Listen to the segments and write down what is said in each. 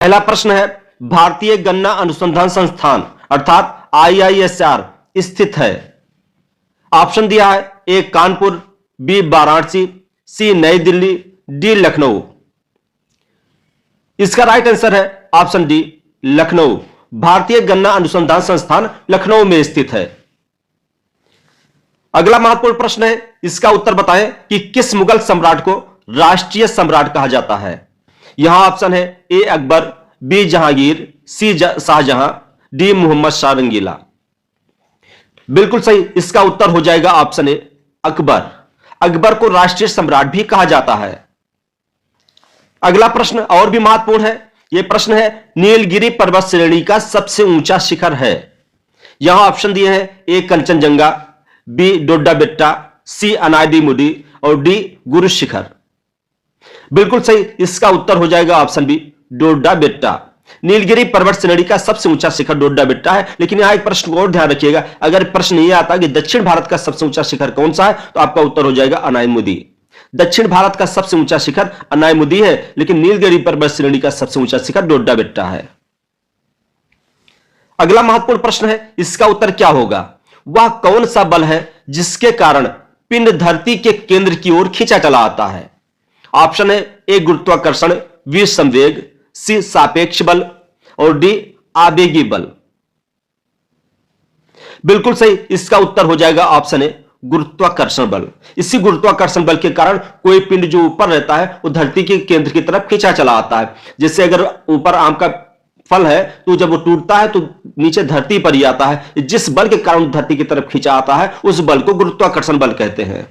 पहला प्रश्न है, भारतीय गन्ना अनुसंधान संस्थान अर्थात IISR स्थित है। ऑप्शन दिया है, ए कानपुर, बी वाराणसी, सी नई दिल्ली, डी लखनऊ। इसका राइट आंसर है ऑप्शन डी लखनऊ। भारतीय गन्ना अनुसंधान संस्थान लखनऊ में स्थित है। अगला महत्वपूर्ण प्रश्न है, इसका उत्तर बताएं कि किस मुगल सम्राट को राष्ट्रीय सम्राट कहा जाता है। यहां ऑप्शन है, ए अकबर, बी जहांगीर, सी शाहजहां, डी मोहम्मद शाह रंगीला। बिल्कुल सही, इसका उत्तर हो जाएगा ऑप्शन ए अकबर। अकबर को राष्ट्रीय सम्राट भी कहा जाता है। अगला प्रश्न और भी महत्वपूर्ण है। यह प्रश्न है, नीलगिरी पर्वत श्रेणी का सबसे ऊंचा शिखर है। यहां ऑप्शन दिए हैं, ए कंचनजंगा, बी डोडा बेट्टा, सी अनायदिमुडी और डी गुरु शिखर। बिल्कुल सही, इसका उत्तर हो जाएगा ऑप्शन बी डोडा बेट्टा। नीलगिरी पर्वत श्रेणी का सबसे ऊंचा शिखर डोडा बेट्टा है। लेकिन यहां एक प्रश्न को और ध्यान रखिएगा, अगर प्रश्न यह आता कि दक्षिण भारत का सबसे ऊंचा शिखर कौन सा है, तो आपका उत्तर हो जाएगा अनायमुदी। दक्षिण भारत का सबसे ऊंचा शिखर अनायमुदी है, लेकिन नीलगिरी पर्वत श्रेणी का सबसे ऊंचा शिखर डोडा बेट्टा है। अगला महत्वपूर्ण प्रश्न है, इसका उत्तर क्या होगा। वह कौन सा बल है जिसके कारण पिंड धरती के केंद्र की ओर खींचा चला आता है। ऑप्शन है, ए गुरुत्वाकर्षण, बी संवेग, सी सापेक्ष बल और डी आवेगी बल। बिल्कुल सही, इसका उत्तर हो जाएगा ऑप्शन ए गुरुत्वाकर्षण बल। इसी गुरुत्वाकर्षण बल के कारण कोई पिंड जो ऊपर रहता है वो धरती के केंद्र की तरफ खींचा चला आता है। जैसे अगर ऊपर आम का फल है तो जब वो टूटता है तो नीचे धरती पर ही आता है। जिस बल के कारण धरती की तरफ खींचा आता है उस बल को गुरुत्वाकर्षण बल कहते हैं।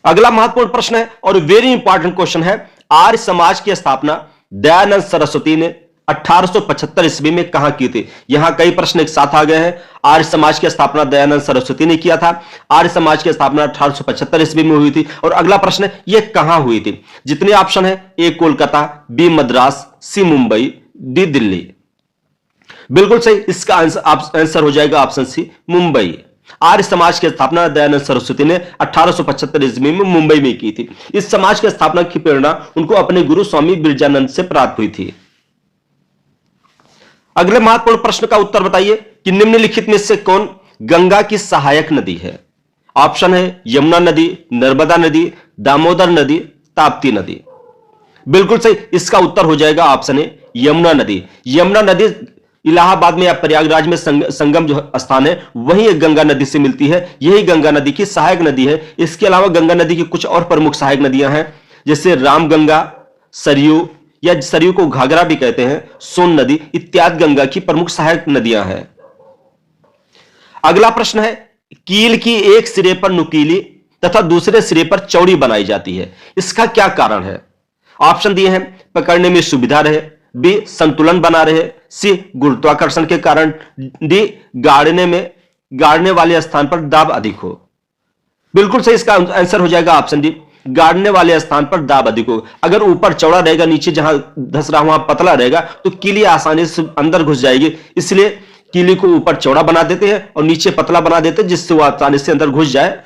अगला महत्वपूर्ण प्रश्न है और वेरी इंपॉर्टेंट क्वेश्चन है, आर्य समाज की स्थापना दयानंद सरस्वती ने 1875 ईस्वी में कहां की थी। यहां कई प्रश्न एक साथ आ गए हैं। आर्य समाज की स्थापना दयानंद सरस्वती ने किया था। आर्य समाज की स्थापना 1875 ईस्वी में हुई थी। और अगला प्रश्न है, यह कहां हुई थी। जितने ऑप्शन है, ए कोलकाता, बी मद्रास, सी मुंबई, डी दिल्ली। बिल्कुल सही, इसका आंसर हो जाएगा ऑप्शन सी मुंबई। आर्य समाज की स्थापना दयानंद सरस्वती ने 1875 ईस्वी में मुंबई में की थी। इस समाज की स्थापना की प्रेरणा उनको अपने गुरु स्वामी बिरजानंद से प्राप्त हुई थी। अगले महत्वपूर्ण प्रश्न का उत्तर बताइए कि निम्नलिखित में से कौन गंगा की सहायक नदी है। ऑप्शन है, यमुना नदी, नर्मदा नदी, दामोदर नदी, ताप्ती नदी। बिल्कुल सही, इसका उत्तर हो जाएगा ऑप्शन ए यमुना नदी। यमुना नदी इलाहाबाद में या प्रयागराज में संगम जो स्थान है वही एक गंगा नदी से मिलती है। यही गंगा नदी की सहायक नदी है। इसके अलावा गंगा नदी की कुछ और प्रमुख सहायक नदियां हैं, जैसे रामगंगा, सरयू या सरयू को घाघरा भी कहते हैं, सोन नदी इत्यादि गंगा की प्रमुख सहायक नदियां हैं। अगला प्रश्न है, कील की एक सिरे पर नुकीली तथा दूसरे सिरे पर चौड़ी बनाई जाती है, इसका क्या कारण है। ऑप्शन दिए हैं, पकड़ने में सुविधा रहे, बी संतुलन बना रहे, सी गुरुत्वाकर्षण के कारण, डी गाड़ने वाले स्थान पर दाब अधिक हो। बिल्कुल सही, इसका आंसर हो जाएगा ऑप्शन डी गाड़ने वाले स्थान पर दाब अधिक हो। अगर ऊपर चौड़ा रहेगा, नीचे जहां धस रहा वहां पतला रहेगा तो कीली आसानी से अंदर घुस जाएगी। इसलिए कीली को ऊपर चौड़ा बना देते हैं और नीचे पतला बना देते हैं, जिससे वह आसानी से अंदर घुस जाए।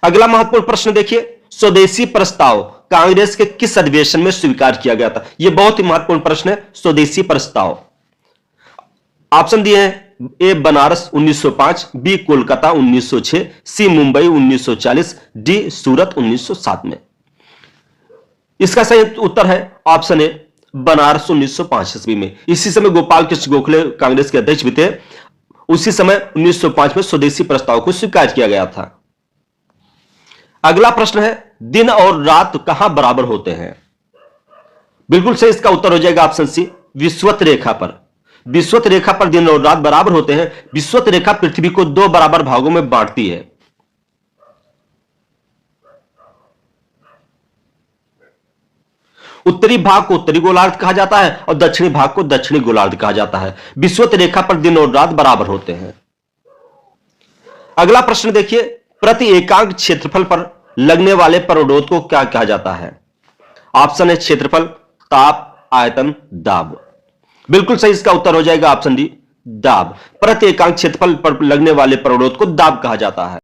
अगला महत्वपूर्ण प्रश्न देखिए, स्वदेशी प्रस्ताव कांग्रेस के किस अधिवेशन में स्वीकार किया गया था। यह बहुत ही महत्वपूर्ण प्रश्न है, स्वदेशी प्रस्ताव। ऑप्शन दिए हैं, ए बनारस 1905, बी कोलकाता 1906, सी मुंबई 1940, डी सूरत 1907 में। इसका सही उत्तर है ऑप्शन ए बनारस 1905 ईस्वी में। इसी समय गोपाल कृष्ण गोखले कांग्रेस के अध्यक्ष भी थे। उसी समय 1905 में स्वदेशी प्रस्ताव को स्वीकार किया गया था। अगला प्रश्न है, दिन और रात कहां बराबर होते हैं। बिल्कुल सही, इसका उत्तर हो जाएगा ऑप्शन सी विषुवत रेखा पर। विषुवत रेखा पर दिन और रात बराबर होते हैं। विषुवत रेखा पृथ्वी को दो बराबर भागों में बांटती है। उत्तरी भाग को उत्तरी गोलार्ध कहा जाता है और दक्षिणी भाग को दक्षिणी गोलार्ध कहा जाता है। विषुवत रेखा पर दिन और रात बराबर होते हैं। अगला प्रश्न देखिए, प्रति एकांक क्षेत्रफल पर लगने वाले परवरोध को क्या कहा जाता है। ऑप्शन है, क्षेत्रफल, ताप, आयतन, दाब। बिल्कुल सही, इसका उत्तर हो जाएगा ऑप्शन डी दाब। प्रति एकांक क्षेत्रफल पर लगने वाले परवरोध को दाब कहा जाता है।